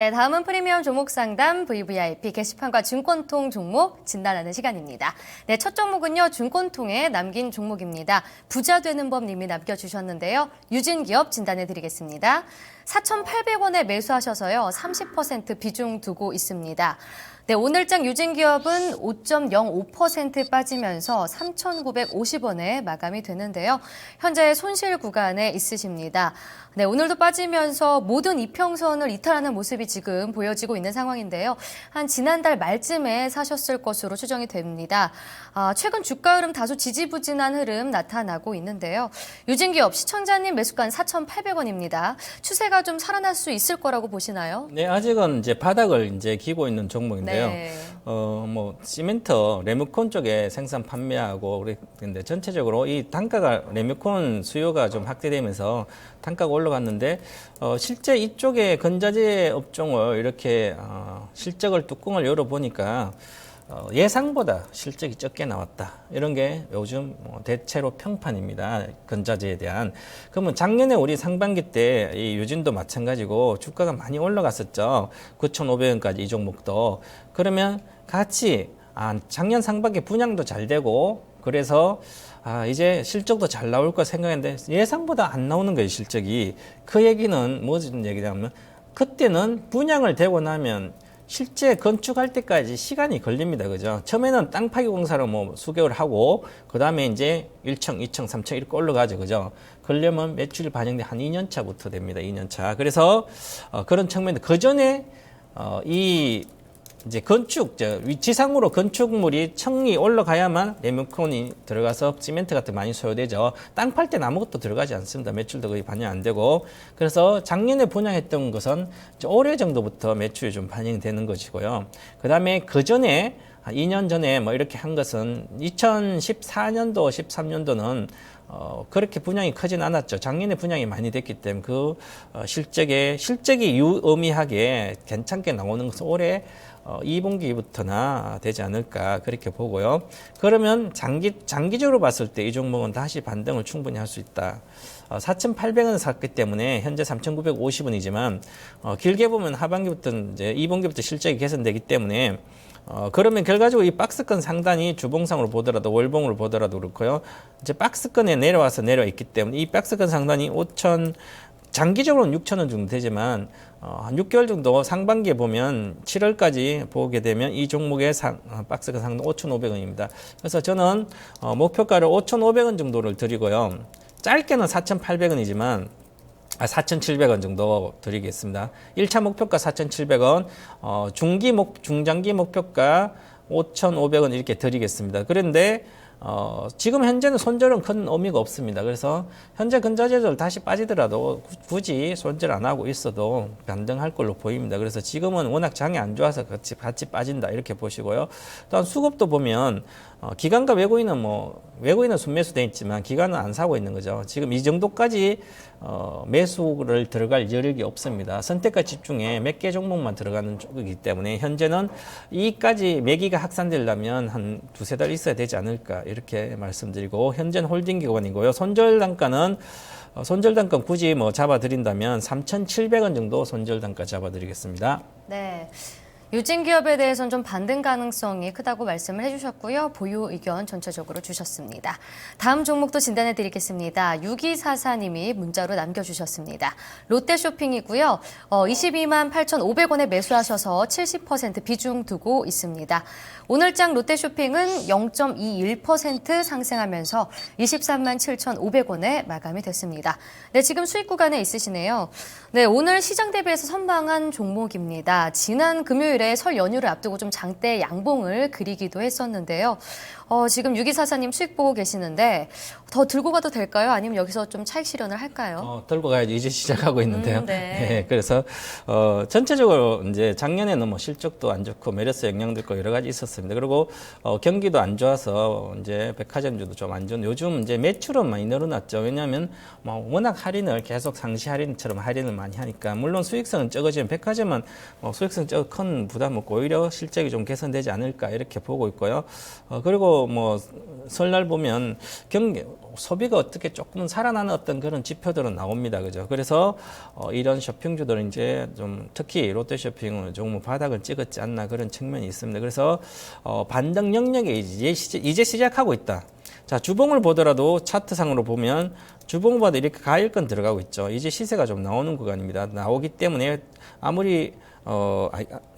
네, 다음은 프리미엄 종목 상담 VVIP 게시판과 증권통 종목 진단하는 시간입니다. 네, 첫 종목은요, 증권통에 남긴 종목입니다. 부자 되는 법 님이 남겨주셨는데요. 유진기업 진단해드리겠습니다. 4,800원에 매수하셔서요, 30% 비중 두고 있습니다. 네, 오늘장 유진기업은 5.05% 빠지면서 3,950원에 마감이 되는데요. 현재 손실 구간에 있으십니다. 네, 오늘도 빠지면서 모든 이평선을 이탈하는 모습이 지금 보여지고 있는 상황인데요. 한 지난달 말쯤에 사셨을 것으로 추정이 됩니다. 최근 주가 흐름 다소 지지부진한 흐름 나타나고 있는데요. 유진기업 시청자님 매수가는 4,800원입니다. 추세가 좀 살아날 수 있을 거라고 보시나요? 네, 아직은 이제 바닥을 이제 기고 있는 종목인데요. 네. 시멘트, 레뮤콘 쪽에 생산 판매하고 그런데 전체적으로 이 단가가 레뮤콘 수요가 좀 확대되면서 단가가 올라갔는데 실제 이쪽에 건자재 업종을 이렇게 실적을 뚜껑을 열어보니까 예상보다 실적이 적게 나왔다. 이런 게 요즘 대체로 평판입니다. 건자재에 대한. 그러면 작년에 우리 상반기 때 이 유진도 마찬가지고 주가가 많이 올라갔었죠. 9,500원까지 이 종목도. 그러면 같이 작년 상반기 분양도 잘 되고 그래서 이제 실적도 잘 나올 거 생각했는데 예상보다 안 나오는 거예요, 실적이. 그 얘기는 무슨 얘기냐면 그때는 분양을 되고 나면 실제 건축할 때까지 시간이 걸립니다. 그죠? 처음에는 땅 파기 공사를 수개월 하고, 그 다음에 이제 1층, 2층, 3층 이렇게 올라가죠. 그죠? 그러려면 매출이 반영돼 한 2년 차부터 됩니다. 2년 차. 그래서, 그런 측면에, 그 전에, 이제 위치상으로 건축물이 층이 올라가야만 레뮤콘이 들어가서 시멘트 같은 많이 소요되죠. 땅 팔 때는 아무것도 들어가지 않습니다. 매출도 거의 반영 안 되고. 그래서 작년에 분양했던 것은 올해 정도부터 매출이 좀 반영이 되는 것이고요. 그 다음에 그 전에, 2년 전에 이렇게 한 것은 2014년도, 13년도는 그렇게 분양이 크진 않았죠. 작년에 분양이 많이 됐기 때문에 실적이 유의미하게 괜찮게 나오는 것은 올해 2분기부터나 되지 않을까 그렇게 보고요. 그러면 장기적으로 봤을 때 이 종목은 다시 반등을 충분히 할 수 있다. 4,800원 샀기 때문에 현재 3,950원이지만 길게 보면 하반기부터 이제 2분기부터 실적이 개선되기 때문에 그러면 결과적으로 이 박스권 상단이 주봉상으로 보더라도 월봉으로 보더라도 그렇고요. 이제 박스권에 내려와 있기 때문에 이 박스권 상단이 5천 장기적으로는 6,000원 정도 되지만 한 6개월 정도 상반기에 보면 7월까지 보게 되면 이 종목의 박스권 상단 5,500원입니다. 그래서 저는 목표가를 5,500원 정도를 드리고요. 짧게는 4,800원이지만 4,700원 정도 드리겠습니다. 1차 목표가 4,700원, 중장기 목표가 5,500원 이렇게 드리겠습니다. 그런데 지금 현재는 손절은 큰 의미가 없습니다. 그래서 현재 근자재들 다시 빠지더라도 굳이 손절 안 하고 있어도 반등할 걸로 보입니다. 그래서 지금은 워낙 장이 안 좋아서 같이 빠진다 이렇게 보시고요. 또한 수급도 보면 기관과 외국인은 순매수돼 있지만 기관은 안 사고 있는 거죠. 지금 이 정도까지 매수를 들어갈 여력이 없습니다. 선택과 집중에 몇 개 종목만 들어가는 쪽이기 때문에 현재는 이까지 매기가 확산되려면 한 두세 달 있어야 되지 않을까 이렇게 말씀드리고 현재는 홀딩 기관이고요. 손절 단가 굳이 잡아드린다면 3,700원 정도 손절 단가 잡아드리겠습니다. 네. 유진기업에 대해서는 좀 반등 가능성이 크다고 말씀을 해주셨고요. 보유 의견 전체적으로 주셨습니다. 다음 종목도 진단해 드리겠습니다. 6244님이 문자로 남겨주셨습니다. 롯데쇼핑이고요. 22만 8,500원에 매수하셔서 70% 비중 두고 있습니다. 오늘장 롯데쇼핑은 0.21% 상승하면서 23만 7,500원에 마감이 됐습니다. 네, 지금 수익 구간에 있으시네요. 네, 오늘 시장 대비해서 선방한 종목입니다. 지난 금요일에 설 연휴를 앞두고 좀 장대 양봉을 그리기도 했었는데요. 지금 6244님 수익 보고 계시는데 더 들고 가도 될까요? 아니면 여기서 좀 차익 실현을 할까요? 들고 가야지. 이제 시작하고 있는데요. 네. 네, 그래서 전체적으로 이제 작년에는 실적도 안 좋고 메르스 영향도 있고 여러 가지 있었습니다. 그리고 경기도 안 좋아서 이제 백화점주도 좀 안 좋은 요즘 이제 매출은 많이 늘어났죠. 왜냐하면 워낙 할인을 계속 상시 할인처럼 할인을 많이 하니까 물론 수익성은 적어지면 백화점은 수익성 큰 부담 없고 오히려 실적이 좀 개선되지 않을까 이렇게 보고 있고요. 그리고 뭐 설날 보면 소비가 어떻게 조금 살아나는 어떤 그런 지표들은 나옵니다. 그죠? 그래서 이런 쇼핑주들은 이제 좀 특히 롯데쇼핑은 조금 바닥을 찍었지 않나 그런 측면이 있습니다. 그래서 반등 영역에 이제 시작하고 있다. 자, 주봉을 보더라도 차트상으로 보면 주봉보다 이렇게 가일권 들어가고 있죠. 이제 시세가 좀 나오는 구간입니다. 나오기 때문에 아무리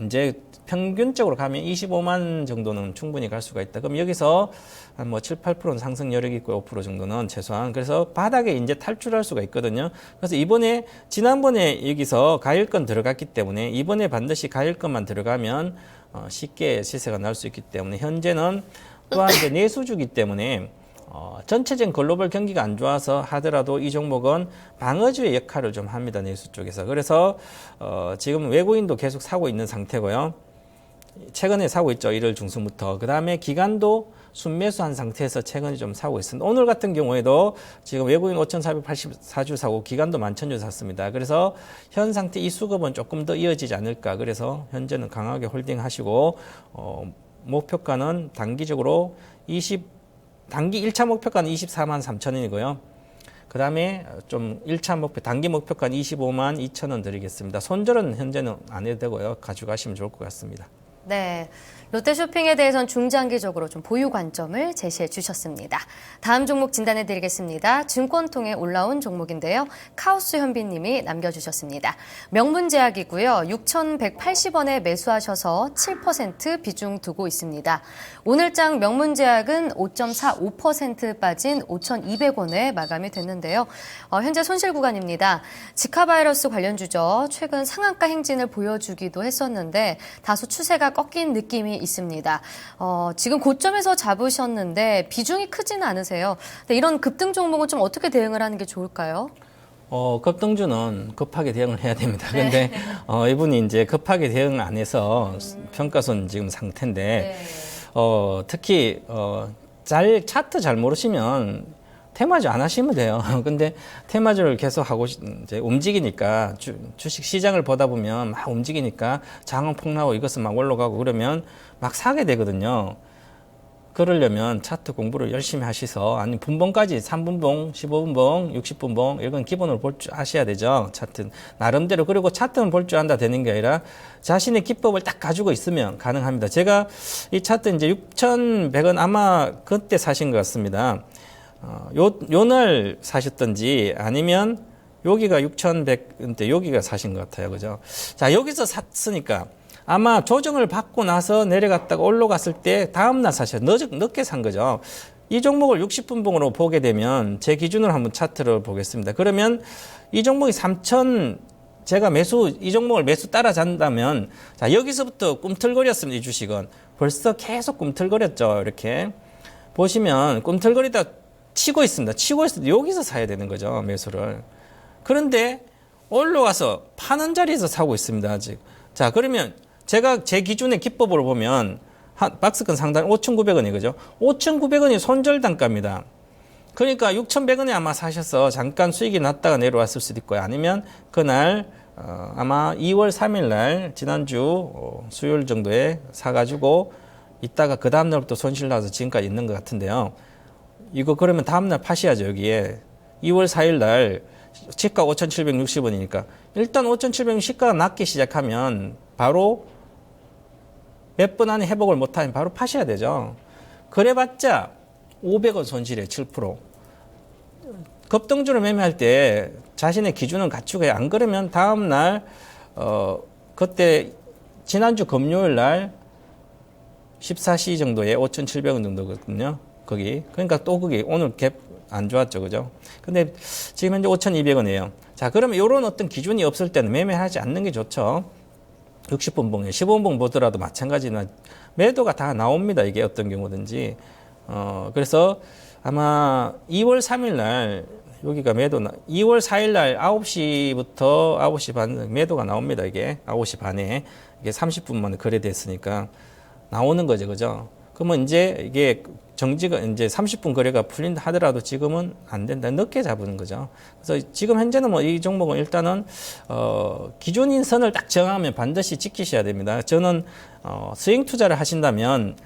이제 평균적으로 가면 25만 정도는 충분히 갈 수가 있다. 그럼 여기서 한 뭐 7, 8%는 상승 여력이 있고 5% 정도는 최소한. 그래서 바닥에 이제 탈출할 수가 있거든요. 그래서 지난번에 여기서 가일권 들어갔기 때문에 이번에 반드시 가일권만 들어가면 쉽게 시세가 날 수 있기 때문에 현재는 또한 이제 내수주기 때문에 전체적인 글로벌 경기가 안 좋아서 하더라도 이 종목은 방어주의 역할을 좀 합니다. 내수 쪽에서. 그래서 지금 외국인도 계속 사고 있는 상태고요. 최근에 사고 있죠. 1월 중순부터. 그 다음에 기관도 순매수한 상태에서 최근에 좀 사고 있습니다. 오늘 같은 경우에도 지금 외국인 5,484주 사고 기관도 11,000주 샀습니다. 그래서 현 상태 이 수급은 조금 더 이어지지 않을까. 그래서 현재는 강하게 홀딩하시고 목표가는 단기적으로 단기 1차 목표가는 24만 3천 원이고요. 그 다음에 좀 1차 단기 목표가는 25만 2천 원 드리겠습니다. 손절은 현재는 안 해도 되고요. 가져가시면 좋을 것 같습니다. 네. 롯데쇼핑에 대해서는 중장기적으로 좀 보유 관점을 제시해 주셨습니다. 다음 종목 진단해 드리겠습니다. 증권통에 올라온 종목인데요. 카오스 현빈님이 남겨주셨습니다. 명문제약이고요. 6,180원에 매수하셔서 7% 비중 두고 있습니다. 오늘장 명문제약은 5.45% 빠진 5,200원에 마감이 됐는데요. 현재 손실 구간입니다. 지카 바이러스 관련주죠. 최근 상한가 행진을 보여주기도 했었는데 다소 추세가 꺾인 느낌이 있습니다. 지금 고점에서 잡으셨는데 비중이 크지는 않으세요. 근데 이런 급등 종목은 좀 어떻게 대응을 하는 게 좋을까요? 급등주는 급하게 대응을 해야 됩니다. 네. 근데 이분이 이제 급하게 대응 안 해서 평가손 지금 상태인데 특히 차트 잘 모르시면 테마주 안 하시면 돼요. 근데 테마주를 계속 하고 이제 움직이니까 주식 시장을 보다 보면 막 움직이니까 장흥폭 나고 이것은 막 올라가고 그러면 막 사게 되거든요. 그러려면 차트 공부를 열심히 하셔서 아니 분봉까지 3분봉, 15분봉, 60분봉 이건 기본으로 볼 줄 아셔야 되죠. 차트 나름대로. 그리고 차트는 볼 줄 안다 되는 게 아니라 자신의 기법을 딱 가지고 있으면 가능합니다. 제가 이 차트 이제 6,100원 아마 그때 사신 것 같습니다. 요날 사셨던지 아니면 여기가 6,100원대 여기가 사신 것 같아요. 그죠? 자, 여기서 샀으니까 아마 조정을 받고 나서 내려갔다가 올라갔을 때 다음날 사셔야 늦게 산 거죠. 이 종목을 60분봉으로 보게 되면 제 기준으로 한번 차트를 보겠습니다. 그러면 이 종목이 3,000 제가 이 종목을 매수 따라잔다면 자, 여기서부터 꿈틀거렸습니다. 이 주식은 벌써 계속 꿈틀거렸죠. 이렇게 보시면 꿈틀거리다 치고 있습니다. 치고 있을 때 여기서 사야 되는 거죠. 매수를. 그런데 올라가서 파는 자리에서 사고 있습니다. 아직. 자, 그러면 제가 제 기준의 기법으로 보면 박스권 상단 5,900원이 그죠? 5,900원이 손절 단가입니다. 그러니까 6,100원에 아마 사셔서 잠깐 수익이 났다가 내려왔을 수도 있고요. 아니면 그날 아마 2월 3일 날 지난주 수요일 정도에 사가지고 있다가 그 다음날부터 손실 나서 지금까지 있는 것 같은데요. 이거 그러면 다음날 파셔야죠. 여기에 2월 4일 날 시가 5,760원이니까 일단 5,760원 시가가 낮기 시작하면 바로 몇 번 안에 회복을 못하면 바로 파셔야 되죠. 그래봤자 500원 손실에 7%. 급등주를 매매할 때 자신의 기준은 갖추고 해야. 안 그러면 다음날 그때 지난주 금요일 날 14시 정도에 5,700원 정도거든요. 거기. 그러니까 또 그게 오늘 갭 안 좋았죠. 그죠? 근데 지금 현재 5,200원이에요. 자, 그러면 이런 어떤 기준이 없을 때는 매매하지 않는 게 좋죠. 60분봉에 15분봉 보더라도 마찬가지나 매도가 다 나옵니다. 이게 어떤 경우든지. 그래서 아마 2월 3일 날 여기가 2월 4일 날 9시부터 9시 반 매도가 나옵니다. 이게 9시 반에 이게 30분 만에 거래됐으니까 나오는 거죠. 그죠? 그러면 이제 이게 정지가 이제 30분 거래가 풀린다 하더라도 지금은 안 된다. 늦게 잡은 거죠. 그래서 지금 현재는 뭐 이 종목은 일단은 기준인 선을 딱 정하면 반드시 지키셔야 됩니다. 저는 스윙 투자를 하신다면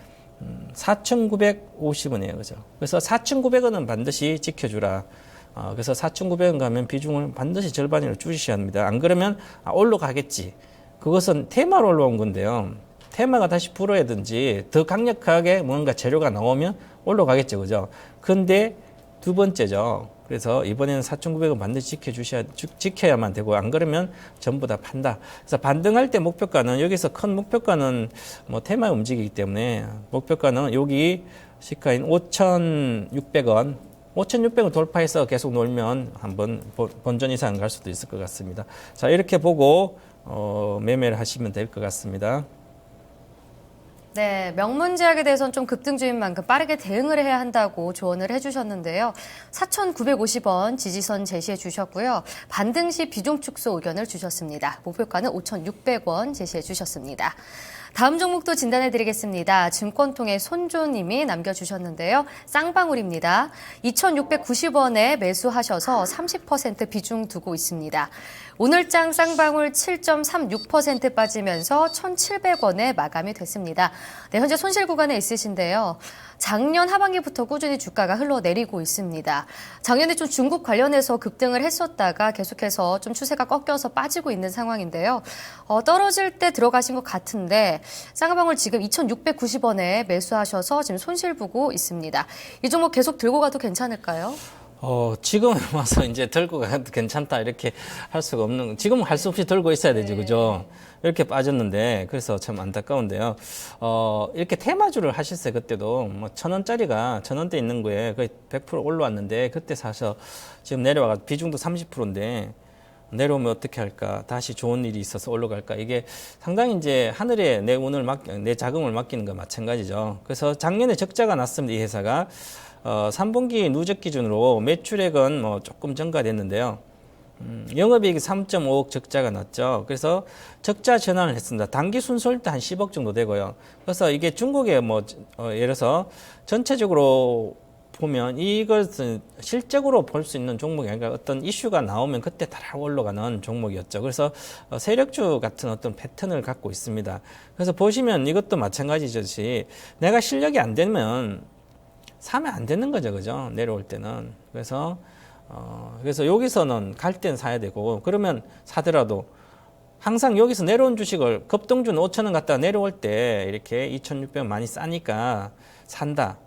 4,950원이에요. 그죠? 그래서 4,900원은 반드시 지켜주라. 그래서 4,900원 가면 비중을 반드시 절반으로 줄이셔야 합니다. 안 그러면 올라가겠지. 그것은 테마로 올라온 건데요. 테마가 다시 불어야든지 더 강력하게 뭔가 재료가 나오면 올라가겠죠. 그죠? 근데 두 번째죠. 그래서 이번에는 4,900원 반드시 지켜야만 되고, 안 그러면 전부 다 판다. 그래서 반등할 때 목표가는, 여기서 큰 목표가는 뭐 테마에 움직이기 때문에 목표가는 여기 시가인 5,600원, 5,600원 돌파해서 계속 놀면 한번 본전 이상 갈 수도 있을 것 같습니다. 자, 이렇게 보고 매매를 하시면 될 것 같습니다. 네, 명문제약에 대해서는 좀 급등주인 만큼 빠르게 대응을 해야 한다고 조언을 해주셨는데요. 4,950원 지지선 제시해 주셨고요. 반등 시 비중 축소 의견을 주셨습니다. 목표가는 5,600원 제시해 주셨습니다. 다음 종목도 진단해 드리겠습니다. 증권통의 손조님이 남겨주셨는데요. 쌍방울입니다. 2,690원에 매수하셔서 30% 비중 두고 있습니다. 오늘장 쌍방울 7.36% 빠지면서 1,700원에 마감이 됐습니다. 네, 현재 손실 구간에 있으신데요. 작년 하반기부터 꾸준히 주가가 흘러내리고 있습니다. 작년에 좀 중국 관련해서 급등을 했었다가 계속해서 좀 추세가 꺾여서 빠지고 있는 상황인데요. 떨어질 때 들어가신 것 같은데 쌍방울 지금 2,690원에 매수하셔서 지금 손실 보고 있습니다. 이 종목 계속 들고 가도 괜찮을까요? 지금 와서 이제 들고 가도 괜찮다 이렇게 할 수가 없는, 지금은 할 수 없이 들고 있어야 되죠. 그죠? 이렇게 빠졌는데, 그래서 참 안타까운데요. 이렇게 테마주를 하셨어요. 그때도 뭐 1,000원짜리가 1,000원대 있는 거에 거의 100% 올라왔는데, 그때 사서 지금 내려와가 비중도 30%인데, 내려오면 어떻게 할까? 다시 좋은 일이 있어서 올라갈까? 이게 상당히 이제 하늘에 내 자금을 맡기는 거 마찬가지죠. 그래서 작년에 적자가 났습니다. 이 회사가. 3분기 누적 기준으로 매출액은 뭐 조금 증가됐는데요. 영업이익이 3.5억 적자가 났죠. 그래서 적자 전환을 했습니다. 단기 순손익도 한 10억 정도 되고요. 그래서 이게 중국에 예를 들어서 전체적으로 보면 이것은 실적으로 볼 수 있는 종목이 아니라 어떤 이슈가 나오면 그때 다 올라가는 종목이었죠. 그래서 세력주 같은 어떤 패턴을 갖고 있습니다. 그래서 보시면 이것도 마찬가지듯이 내가 실력이 안 되면 사면 안 되는 거죠. 그죠? 내려올 때는. 그래서 여기서는 갈 땐 사야 되고, 그러면 사더라도 항상 여기서 내려온 주식을 급등주는 5,000원 갔다가 내려올 때 이렇게 2,600원 많이 싸니까 산다.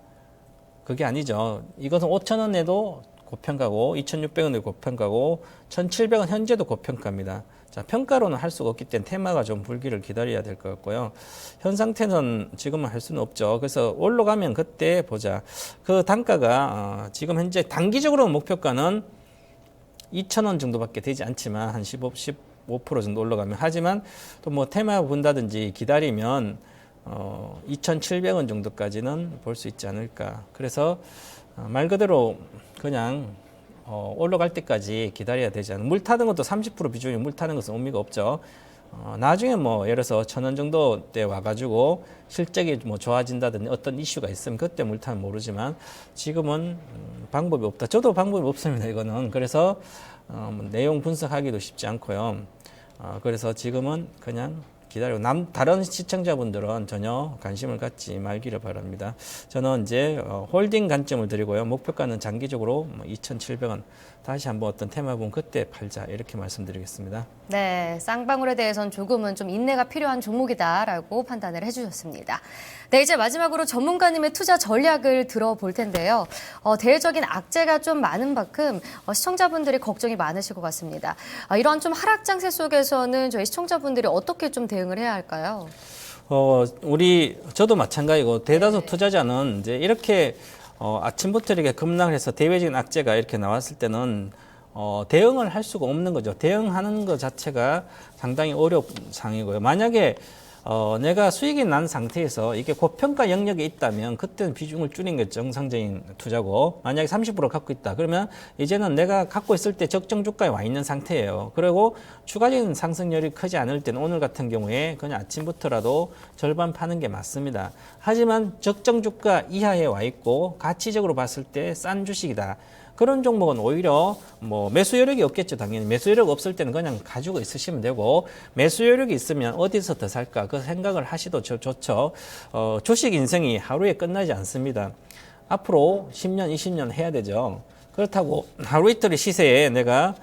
그게 아니죠. 이것은 5,000원에도 고평가고, 2,600원에도 고평가고, 1,700원 현재도 고평가입니다. 자, 평가로는 할 수가 없기 때문에 테마가 좀 불기를 기다려야 될 것 같고요. 현 상태는 지금은 할 수는 없죠. 그래서 올라가면 그때 보자. 그 단가가 지금 현재 단기적으로는 목표가는 2,000원 정도밖에 되지 않지만 한 15% 정도 올라가면, 하지만 또 뭐 테마 본다든지 기다리면 2,700원 정도까지는 볼 수 있지 않을까. 그래서 말 그대로 그냥 올라갈 때까지 기다려야 되지 않나. 물 타는 것도 30% 비중이 물 타는 것은 의미가 없죠. 나중에 뭐 예를 들어서 1,000원 정도 때 와가지고 실적이 뭐 좋아진다든지 어떤 이슈가 있으면 그때 물 타면 모르지만, 지금은 방법이 없다. 저도 방법이 없습니다. 이거는. 그래서 내용 분석하기도 쉽지 않고요. 그래서 지금은 그냥 기다리고, 다른 시청자분들은 전혀 관심을 갖지 말기를 바랍니다. 저는 이제 홀딩 관점을 드리고요. 목표가는 장기적으로 2,700원. 다시 한번 어떤 테마 보면 그때 팔자, 이렇게 말씀드리겠습니다. 네, 쌍방울에 대해서는 조금은 좀 인내가 필요한 종목이다라고 판단을 해주셨습니다. 네, 이제 마지막으로 전문가님의 투자 전략을 들어볼 텐데요. 대외적인 악재가 좀 많은 만큼 시청자분들이 걱정이 많으실 것 같습니다. 이런 좀 하락 장세 속에서는 저희 시청자분들이 어떻게 좀 대응을 해야 할까요? 저도 마찬가지고, 대다수 투자자는 이제 이렇게 아침부터 이렇게 급락을 해서 대외적인 악재가 이렇게 나왔을 때는 대응을 할 수가 없는 거죠. 대응하는 것 자체가 상당히 어려운 상황이고요. 만약에 내가 수익이 난 상태에서 이게 고평가 영역에 있다면 그때는 비중을 줄이는 게 정상적인 투자고, 만약에 30% 갖고 있다 그러면 이제는 내가 갖고 있을 때 적정 주가에 와 있는 상태예요. 그리고 추가적인 상승률이 크지 않을 때는 오늘 같은 경우에 그냥 아침부터라도 절반 파는 게 맞습니다. 하지만 적정 주가 이하에 와 있고 가치적으로 봤을 때 싼 주식이다. 그런 종목은 오히려 뭐 매수 여력이 없겠죠. 당연히 매수 여력 없을 때는 그냥 가지고 있으시면 되고, 매수 여력이 있으면 어디서 더 살까 그 생각을 하시도 좋죠. 주식 인생이 하루에 끝나지 않습니다. 앞으로 10년, 20년 해야 되죠. 그렇다고 하루 이틀의 시세에 내가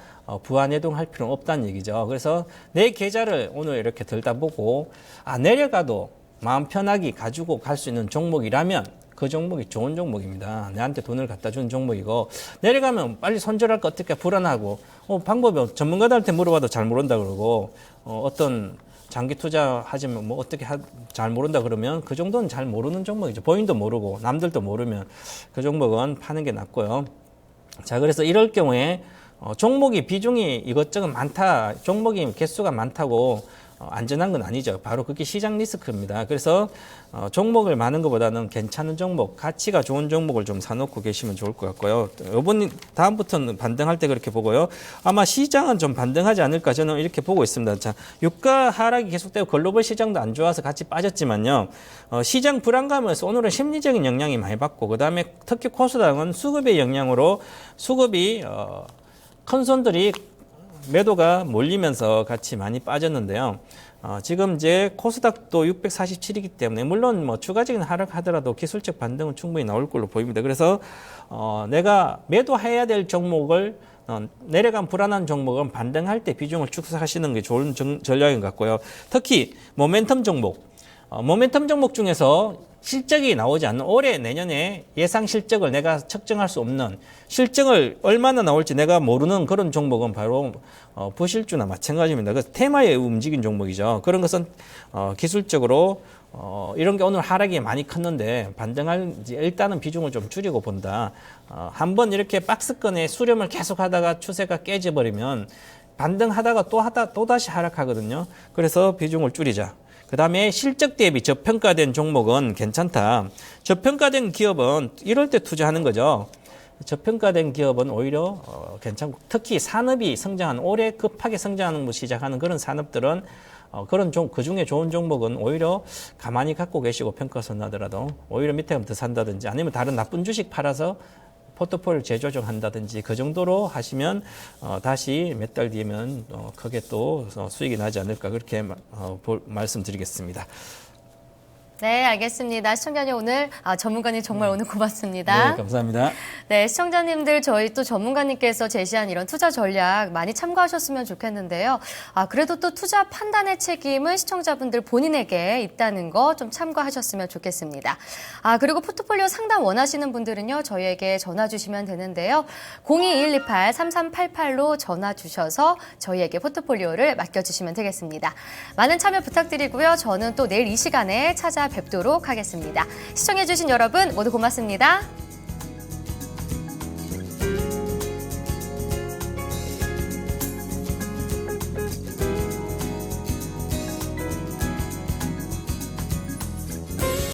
부안해동할 필요는 없다는 얘기죠. 그래서 내 계좌를 오늘 이렇게 들다보고 내려가도 마음 편하게 가지고 갈 수 있는 종목이라면 그 종목이 좋은 종목입니다. 내한테 돈을 갖다 주는 종목이고, 내려가면 빨리 손절할까 어떻게 불안하고, 방법이 전문가들한테 물어봐도 잘 모른다 그러고, 어떤 장기 투자하지만 뭐 어떻게 잘 모른다 그러면 그 정도는 잘 모르는 종목이죠. 본인도 모르고 남들도 모르면 그 종목은 파는 게 낫고요. 자, 그래서 이럴 경우에 종목이 비중이 이것저것 많다, 종목이 개수가 많다고 안전한 건 아니죠. 바로 그게 시장 리스크입니다. 그래서 종목을 많은 것보다는 괜찮은 종목, 가치가 좋은 종목을 좀 사놓고 계시면 좋을 것 같고요. 이번 다음부터는 반등할 때 그렇게 보고요. 아마 시장은 좀 반등하지 않을까 저는 이렇게 보고 있습니다. 자, 유가 하락이 계속되고 글로벌 시장도 안 좋아서 같이 빠졌지만요. 시장 불안감에서 오늘은 심리적인 영향이 많이 받고, 그다음에 특히 코스닥은 수급의 영향으로 수급이 큰 손들이 매도가 몰리면서 같이 많이 빠졌는데요. 지금 이제 코스닥도 647이기 때문에 물론 뭐 추가적인 하락하더라도 기술적 반등은 충분히 나올 걸로 보입니다. 그래서 내가 매도해야 될 종목을 내려간 불안한 종목은 반등할 때 비중을 축소하시는 게 좋은 전략인 것 같고요. 특히 모멘텀 종목 중에서 실적이 나오지 않는, 올해 내년에 예상 실적을 내가 측정할 수 없는, 실적을 얼마나 나올지 내가 모르는 그런 종목은 바로 부실주나 마찬가지입니다. 그래서 테마에 움직인 종목이죠. 그런 것은 기술적으로 이런 게 오늘 하락이 많이 컸는데 반등할지 일단은 비중을 좀 줄이고 본다. 한번 이렇게 박스권에 수렴을 계속 하다가 추세가 깨져버리면 반등하다가 또 다시 하락하거든요. 그래서 비중을 줄이자. 그 다음에 실적 대비 저평가된 종목은 괜찮다. 저평가된 기업은 이럴 때 투자하는 거죠. 저평가된 기업은 오히려 괜찮고, 특히 산업이 올해 급하게 성장하는 거 시작하는 그런 산업들은 그 중에 좋은 종목은 오히려 가만히 갖고 계시고 평가선 하더라도 오히려 밑에 가면 더 산다든지, 아니면 다른 나쁜 주식 팔아서 포트폴리오 재조정한다든지 그 정도로 하시면 다시 몇 달 뒤에면 크게 또 수익이 나지 않을까, 그렇게 말씀드리겠습니다. 네, 알겠습니다. 시청자님 오늘 전문가님 정말 오늘 고맙습니다. 네, 감사합니다. 네, 시청자님들 저희 또 전문가님께서 제시한 이런 투자 전략 많이 참고하셨으면 좋겠는데요. 그래도 또 투자 판단의 책임은 시청자분들 본인에게 있다는 거 좀 참고하셨으면 좋겠습니다. 그리고 포트폴리오 상담 원하시는 분들은요, 저희에게 전화 주시면 되는데요. 02-2128-3388로 전화 주셔서 저희에게 포트폴리오를 맡겨주시면 되겠습니다. 많은 참여 부탁드리고요. 저는 또 내일 이 시간에 찾아뵙도록 하겠습니다. 시청해주신 여러분 모두 고맙습니다.